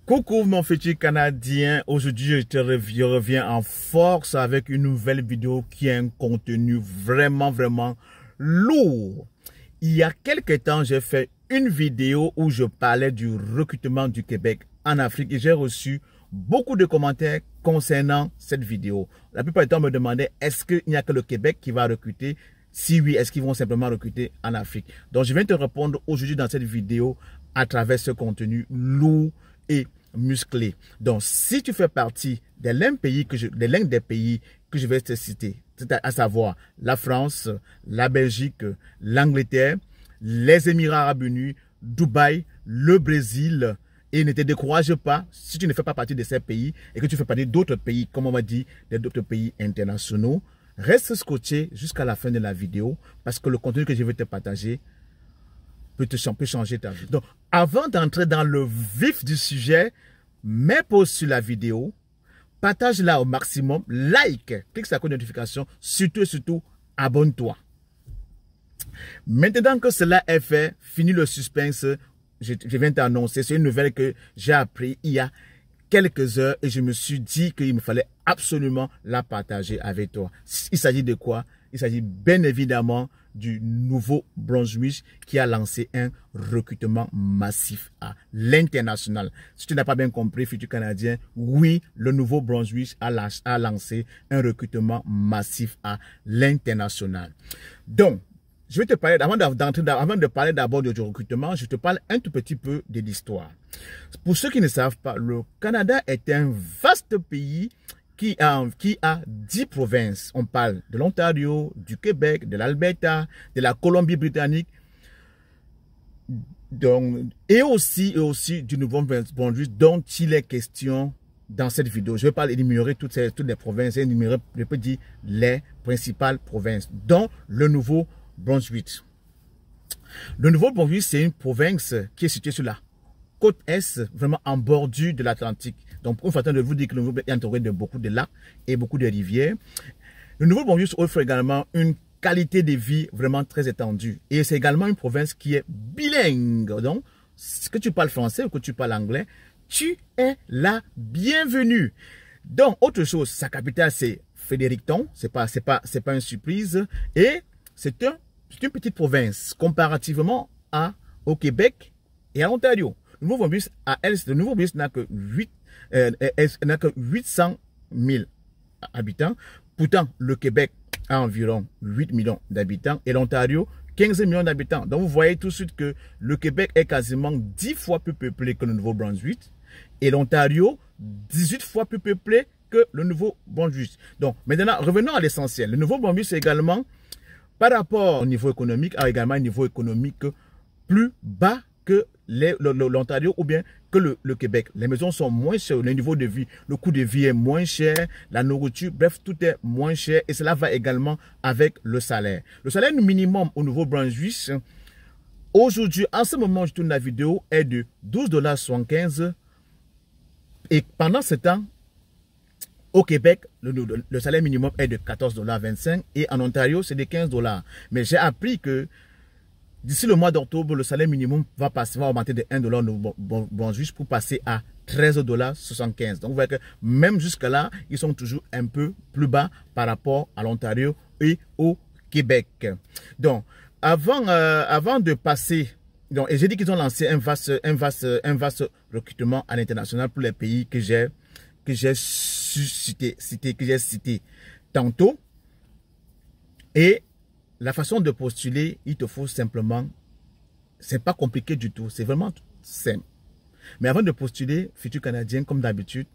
Coucou mon futur Canadien, aujourd'hui je reviens en force avec une nouvelle vidéo qui a un contenu vraiment lourd. Il y a quelques temps, j'ai fait une vidéo où je parlais du recrutement du Québec en Afrique et j'ai reçu beaucoup de commentaires concernant cette vidéo. La plupart du temps, on me demandait est-ce qu'il n'y a que le Québec qui va recruter? Si oui, est-ce qu'ils vont simplement recruter en Afrique? Donc je viens te répondre aujourd'hui dans cette vidéo à travers ce contenu lourd et musclé. Donc, si tu fais partie de l'un des pays que je vais te citer, à savoir la France, la Belgique, l'Angleterre, les Émirats Arabes Unis, Dubaï, le Brésil, et ne te décourage pas si tu ne fais pas partie de ces pays et que tu fais partie d'autres pays, comme on m'a dit, d'autres pays internationaux, reste scotché jusqu'à la fin de la vidéo parce que le contenu que je vais te partager peut changer ta vie. Donc, avant d'entrer dans le vif du sujet, mets pause sur la vidéo, partage-la au maximum, like, clique sur la cloche de notification, surtout, abonne-toi. Maintenant que cela est fait, fini le suspense, je viens t'annoncer, c'est une nouvelle que j'ai appris il y a quelques heures et je me suis dit qu'il me fallait absolument la partager avec toi. Il s'agit de quoi? Il s'agit bien évidemment du Nouveau-Brunswick qui a lancé un recrutement massif à l'international. Si tu n'as pas bien compris, futur Canadien, oui, le Nouveau-Brunswick a lancé un recrutement massif à l'international. Donc, je vais te parler, avant de parler d'abord du recrutement, je te parle un tout petit peu de l'histoire. Pour ceux qui ne savent pas, le Canada est un vaste pays qui a 10 provinces. On parle de l'Ontario, du Québec, de l'Alberta, de la Colombie-Britannique, et aussi du Nouveau-Brunswick dont il est question dans cette vidéo. Je ne vais pas énumérer toutes les provinces, je peux dire les principales provinces, dont le Nouveau-Brunswick. Le Nouveau-Brunswick, c'est une province qui est située sur la côte est, vraiment en bordure de l'Atlantique. Donc, pour une façon de vous dire que le Nouveau-Brunswick est entouré de beaucoup de lacs et beaucoup de rivières. Le Nouveau-Brunswick offre également une qualité de vie vraiment très étendue. Et c'est également une province qui est bilingue. Donc, que tu parles français ou que tu parles anglais, tu es la bienvenue. Donc, autre chose, sa capitale, c'est Fredericton. C'est pas une surprise. Et c'est une petite province comparativement au Québec et à l'Ontario. Le Nouveau-Brunswick n'a que 800 000 habitants. Pourtant, le Québec a environ 8 millions d'habitants et l'Ontario, 15 millions d'habitants. Donc, vous voyez tout de suite que le Québec est quasiment 10 fois plus peuplé que le Nouveau-Brunswick et l'Ontario, 18 fois plus peuplé que le Nouveau-Brunswick. Donc, maintenant, revenons à l'essentiel. Le Nouveau-Brunswick, c'est également, par rapport au niveau économique, a également un niveau économique plus bas que l'Ontario ou bien que le Québec. Les maisons sont moins chères, le niveau de vie, le coût de vie est moins cher, la nourriture, bref, tout est moins cher et cela va également avec le salaire. Le salaire minimum au Nouveau-Brunswick, aujourd'hui, en ce moment où je tourne la vidéo, est de 12,75 $ et pendant ce temps, au Québec, le salaire minimum est de 14,25 $ et en Ontario, c'est de 15 $. Mais j'ai appris que d'ici le mois d'octobre, le salaire minimum va augmenter de 1 $ au Nouveau-Brunswick pour passer à 13,75 $. Donc, vous voyez que même jusqu'à là, ils sont toujours un peu plus bas par rapport à l'Ontario et au Québec. Donc, avant de passer, et j'ai dit qu'ils ont lancé un vaste recrutement à l'international pour les pays que j'ai cité tantôt. Et la façon de postuler, il te faut simplement, c'est pas compliqué du tout, c'est vraiment simple. Mais avant de postuler, futur Canadien, comme d'habitude,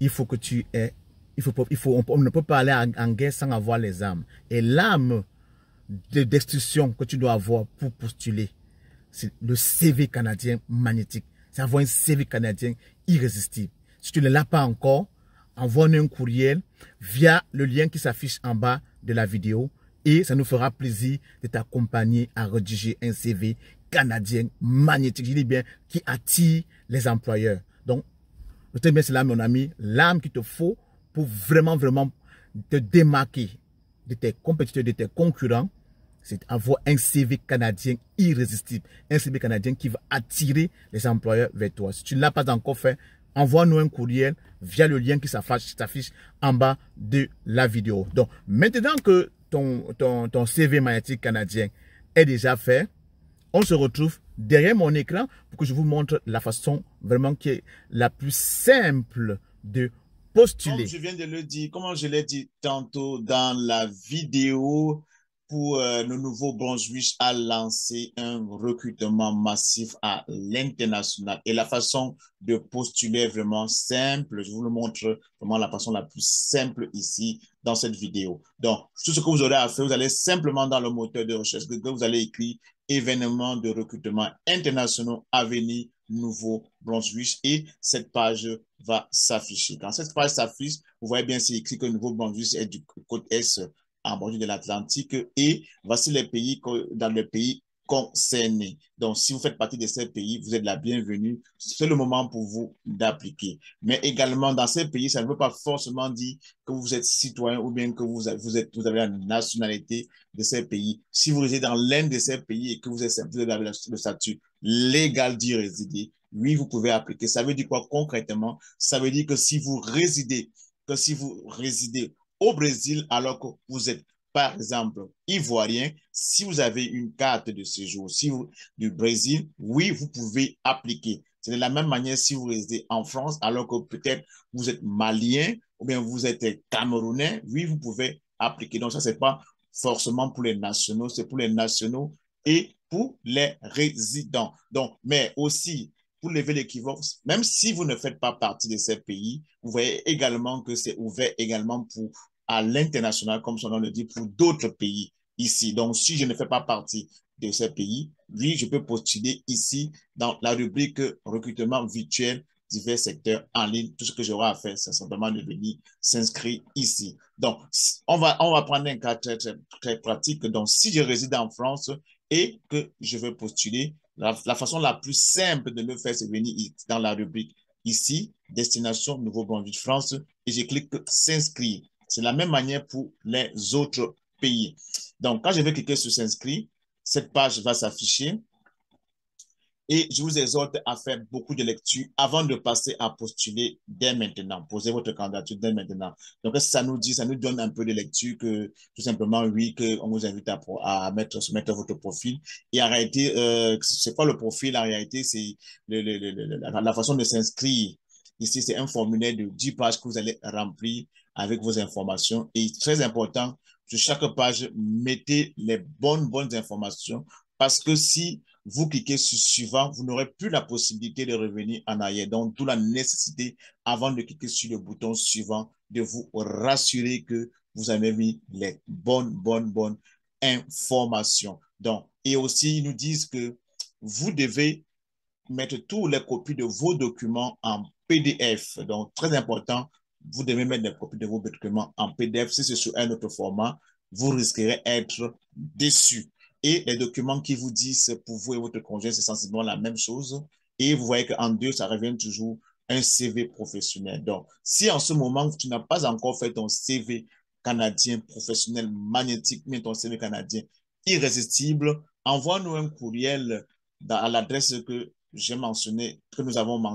il faut que tu aies, on ne peut pas aller en guerre sans avoir les armes. Et l'arme de destruction que tu dois avoir pour postuler, c'est le CV canadien magnétique. C'est avoir un CV canadien irrésistible. Si tu ne l'as pas encore, envoie-nous un courriel via le lien qui s'affiche en bas de la vidéo. Et ça nous fera plaisir de t'accompagner à rédiger un CV canadien magnétique, je dis bien, qui attire les employeurs. Donc, retenez bien cela, mon ami, l'arme qu'il te faut pour vraiment te démarquer de tes compétiteurs, de tes concurrents c'est avoir un CV canadien irrésistible. Un CV canadien qui va attirer les employeurs vers toi. Si tu ne l'as pas encore fait, envoie-nous un courriel via le lien qui s'affiche en bas de la vidéo. Donc, maintenant que ton CV magnétique canadien est déjà fait, on se retrouve derrière mon écran pour que je vous montre la façon vraiment qui est la plus simple de postuler. Comme je viens de le dire, comme je l'ai dit tantôt dans la vidéo, pour le Nouveau-Brunswick a lancé un recrutement massif à l'international. Et la façon de postuler est vraiment simple. Je vous le montre vraiment la façon la plus simple ici dans cette vidéo. Donc, tout ce que vous aurez à faire, vous allez simplement dans le moteur de recherche Google, vous allez écrire événements de recrutement internationaux à venir Nouveau-Brunswick et cette page va s'afficher. Quand cette page s'affiche, vous voyez bien c'est écrit que Nouveau-Brunswick est du côté Est en bordure de l'Atlantique et voici les pays dans les pays concernés. Donc, si vous faites partie de ces pays, vous êtes la bienvenue. C'est le moment pour vous d'appliquer. Mais également, dans ces pays, ça ne veut pas forcément dire que vous êtes citoyen ou bien que vous avez la nationalité de ces pays. Si vous résidez dans l'un de ces pays et que vous avez le statut légal d'y résider, oui, vous pouvez appliquer. Ça veut dire quoi concrètement? Ça veut dire que si vous résidez au Brésil alors que vous êtes, par exemple, ivoirien, si vous avez une carte de séjour du Brésil, oui, vous pouvez appliquer. C'est de la même manière si vous résidez en France alors que peut-être vous êtes malien ou bien vous êtes camerounais, oui, vous pouvez appliquer. Donc ça, c'est pas forcément pour les nationaux, c'est pour les nationaux et pour les résidents. Donc, mais aussi, pour lever l'équivoque, même si vous ne faites pas partie de ces pays, vous voyez également que c'est ouvert également pour à l'international, comme son nom le dit, pour d'autres pays ici. Donc, si je ne fais pas partie de ces pays, oui, je peux postuler ici dans la rubrique recrutement virtuel divers secteurs en ligne. Tout ce que j'aurai à faire, c'est simplement de venir s'inscrire ici. Donc, on va prendre un cas très, très, très pratique. Donc, si je réside en France et que je veux postuler, la façon la plus simple de le faire, c'est venir dans la rubrique ici, destination Nouveau-Brunswick, France, et je clique s'inscrire. C'est la même manière pour les autres pays. Donc, quand je vais cliquer sur s'inscrire, cette page va s'afficher. Et je vous exhorte à faire beaucoup de lectures avant de passer à postuler dès maintenant. Posez votre candidature dès maintenant. Donc, ça nous donne un peu de lecture que, tout simplement, oui, qu'on vous invite à soumettre votre profil. Et en réalité, c'est pas le profil, en réalité, c'est la façon de s'inscrire. Ici, c'est un formulaire de 10 pages que vous allez remplir avec vos informations. Et très important, sur chaque page, mettez les bonnes informations parce que si vous cliquez sur suivant, vous n'aurez plus la possibilité de revenir en arrière. Donc, d'où la nécessité, avant de cliquer sur le bouton suivant, de vous rassurer que vous avez mis les bonnes informations. Donc, et aussi, ils nous disent que vous devez mettre toutes les copies de vos documents en PDF. Donc, très important, vous devez mettre les copies de vos documents en PDF. Si c'est sur un autre format, vous risquerez d'être déçu. Et les documents qui vous disent pour vous et votre conjoint, c'est sensiblement la même chose. Et vous voyez qu'en deux, ça revient toujours un CV professionnel. Donc, si en ce moment, tu n'as pas encore fait ton CV canadien professionnel magnétique, mais ton CV canadien irrésistible, envoie-nous un courriel à l'adresse que j'ai mentionné, que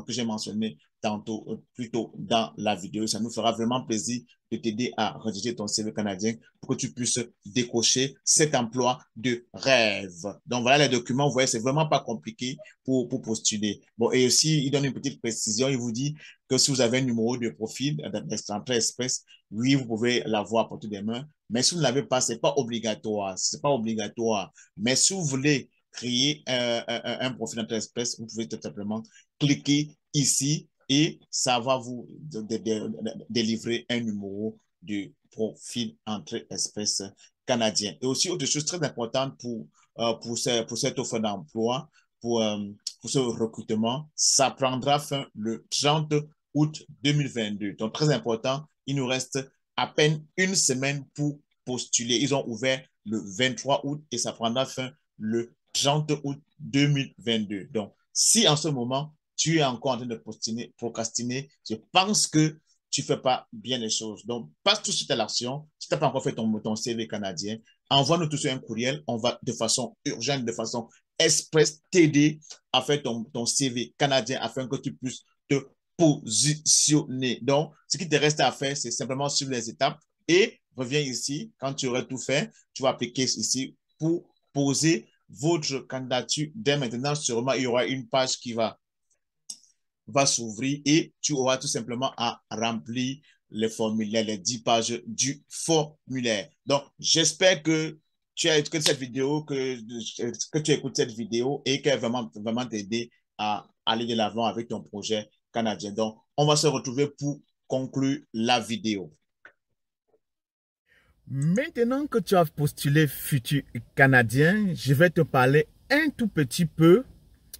j'ai mentionné tantôt, plutôt dans la vidéo. Ça nous fera vraiment plaisir de t'aider à rédiger ton CV canadien pour que tu puisses décocher cet emploi de rêve. Donc voilà les documents, vous voyez, c'est vraiment pas compliqué pour postuler. Bon, et aussi, il donne une petite précision, il vous dit que si vous avez un numéro de profil d'entrée express, oui, vous pouvez l'avoir à portée des mains, mais si vous ne l'avez pas, c'est pas obligatoire, c'est pas obligatoire. Mais si vous voulez créer un profil d'entrée express, vous pouvez tout simplement cliquer ici et ça va vous délivrer un numéro de profil entrée express canadien. Et aussi, autre chose très importante pour cette offre d'emploi, pour ce recrutement, ça prendra fin le 30 août 2022. Donc, très important, il nous reste à peine une semaine pour postuler. Ils ont ouvert le 23 août et ça prendra fin le 30 août 2022. Donc, si en ce moment, tu es encore en train de procrastiner, je pense que tu ne fais pas bien les choses. Donc, passe tout de suite à l'action. Si tu n'as pas encore fait ton CV canadien, envoie-nous tout sur un courriel. On va de façon urgente, de façon express t'aider à faire ton CV canadien afin que tu puisses te positionner. Donc, ce qui te reste à faire, c'est simplement suivre les étapes et reviens ici. Quand tu auras tout fait, tu vas appliquer ici pour poser votre candidature. Dès maintenant, sûrement, il y aura une page qui va s'ouvrir et tu auras tout simplement à remplir les formulaires, les 10 pages du formulaire. Donc, j'espère que tu as écouté cette vidéo, que tu écoutes cette vidéo et qu'elle va vraiment t'aider à aller de l'avant avec ton projet canadien. Donc, on va se retrouver pour conclure la vidéo. Maintenant que tu as postulé futur canadien, je vais te parler un tout petit peu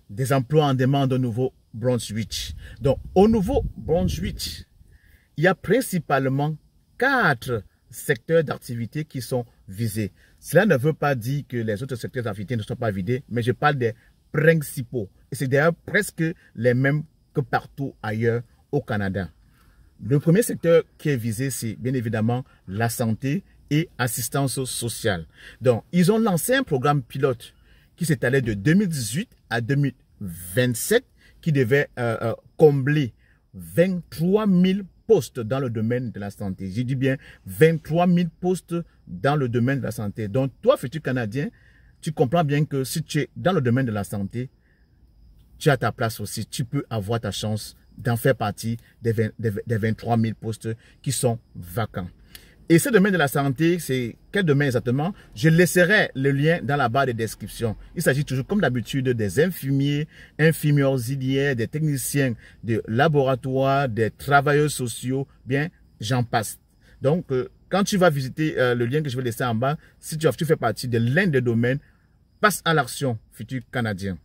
des emplois en demande au Nouveau-Brunswick. Donc, au Nouveau-Brunswick, il y a principalement 4 secteurs d'activité qui sont visés. Cela ne veut pas dire que les autres secteurs d'activité ne sont pas visés, mais je parle des principaux. Et c'est d'ailleurs presque les mêmes que partout ailleurs au Canada. Le premier secteur qui est visé, c'est bien évidemment la santé et assistance sociale. Donc, ils ont lancé un programme pilote qui s'étalait de 2018 à 2027, qui devait combler 23 000 postes dans le domaine de la santé. J'ai dit bien 23 000 postes dans le domaine de la santé. Donc, toi, futur Canadien, tu comprends bien que si tu es dans le domaine de la santé, tu as ta place aussi. Tu peux avoir ta chance d'en faire partie des 23 000 postes qui sont vacants. Et ce domaine de la santé, c'est quel domaine exactement? Je laisserai le lien dans la barre de description. Il s'agit toujours, comme d'habitude, des infirmiers, infirmiers auxiliaires, des techniciens de laboratoire, des travailleurs sociaux, bien, j'en passe. Donc, quand tu vas visiter le lien que je vais laisser en bas, si tu fais partie de l'un des domaines, passe à l'action, futur Canadien.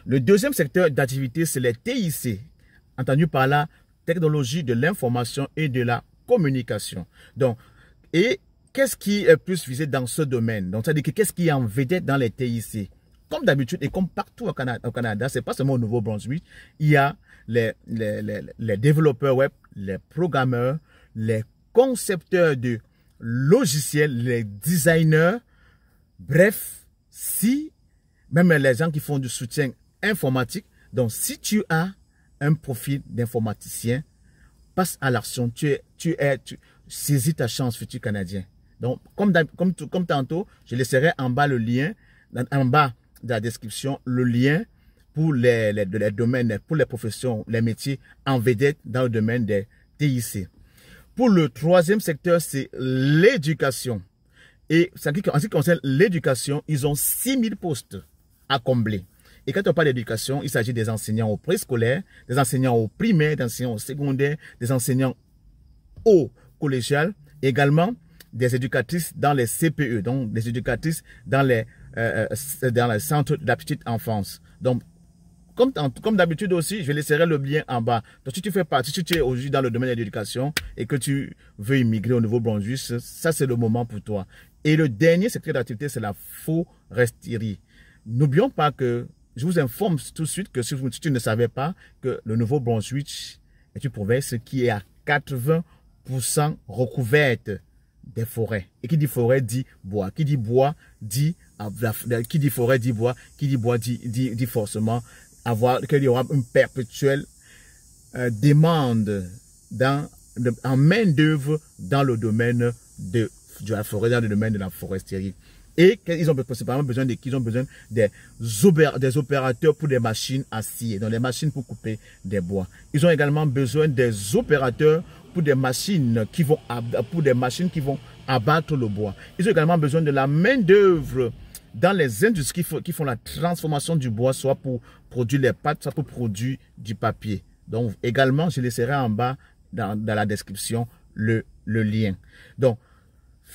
Le deuxième secteur d'activité, c'est les TIC, entendu par la technologie de l'information et de la communication. Donc, et qu'est-ce qui est plus visé dans ce domaine? Donc, ça veut dire que qu'est-ce qui est en vedette dans les TIC? Comme d'habitude et comme partout au Canada, c'est pas seulement au Nouveau-Brunswick, il y a les développeurs web, les programmeurs, les concepteurs de logiciels, les designers, bref, si même les gens qui font du soutien informatique. Donc, si tu as un profil d'informaticien, passe à l'action. Tu saisis ta chance, futur Canadien. Donc, comme tantôt, je laisserai en bas le lien, en bas de la description, le lien pour les domaines, pour les professions, les métiers en vedette dans le domaine des TIC. Pour le troisième secteur, c'est l'éducation. Et en ce qui concerne l'éducation, ils ont 6 000 postes à combler. Et quand on parle d'éducation, il s'agit des enseignants au préscolaire, des enseignants au primaire, des enseignants au secondaire, des enseignants au collégial, également des éducatrices dans les CPE, donc des éducatrices dans les centres de la petite enfance. Donc, comme d'habitude aussi, je laisserai le lien en bas. Donc, si tu fais partie, si tu es aujourd'hui dans le domaine de l'éducation et que tu veux immigrer au Nouveau-Brunswick, ça c'est le moment pour toi. Et le dernier secteur d'activité, c'est la foresterie. N'oublions pas que, je vous informe tout de suite que si tu ne savais pas que le Nouveau-Brunswick est une province qui est à 80% recouverte des forêts. Et qui dit forêt dit bois. Qui dit bois dit, qui dit forêt dit bois. Qui dit bois dit forcément qu'il y aura une perpétuelle demande en main d'œuvre dans le domaine de la forêt, dans le domaine de la foresterie. Et qu'ils ont principalement besoin des opérateurs pour des machines à scier, donc des machines pour couper des bois. Ils ont également besoin des opérateurs pour des machines qui vont abattre le bois. Ils ont également besoin de la main d'œuvre dans les industries qui font la transformation du bois, soit pour produire les pâtes, soit pour produire du papier. Donc également, je laisserai en bas dans la description le lien. Donc,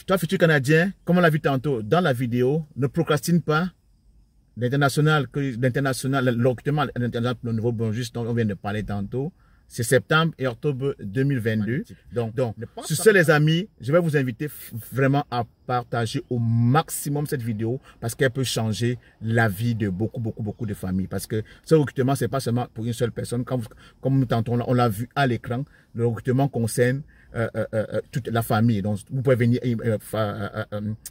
toi, futur Canadien, comme on l'a vu tantôt dans la vidéo, ne procrastine pas. L'international, le recrutement international pour le Nouveau-Brunswick, dont on vient de parler tantôt, c'est septembre et octobre 2022. Donc sur ce, les amis, je vais vous inviter vraiment à partager au maximum cette vidéo parce qu'elle peut changer la vie de beaucoup de familles. Parce que ce recrutement, c'est pas seulement pour une seule personne. Comme tantôt, on l'a vu à l'écran, le recrutement concerne toute la famille. Donc, vous pouvez venir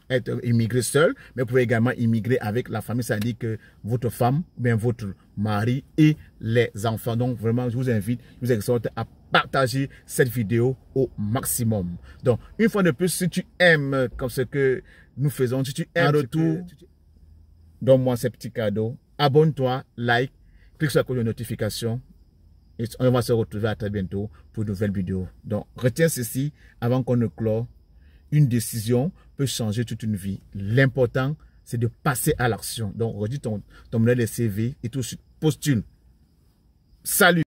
être immigré seul, mais vous pouvez également immigrer avec la famille. C'est-à-dire que votre femme, bien votre mari et les enfants. Donc, vraiment, je vous invite, je vous exhorte à partager cette vidéo au maximum. Donc, une fois de plus, si tu aimes comme ce que nous faisons, si tu aimes en retour, donne-moi ces petits cadeaux. Abonne-toi, like, clique sur la cloche de notification. Et on va se retrouver à très bientôt pour de nouvelles vidéos. Donc, retiens ceci avant qu'on ne clore. Une décision peut changer toute une vie. L'important, c'est de passer à l'action. Donc, redis ton modèle de CV et tout de suite postule. Salut!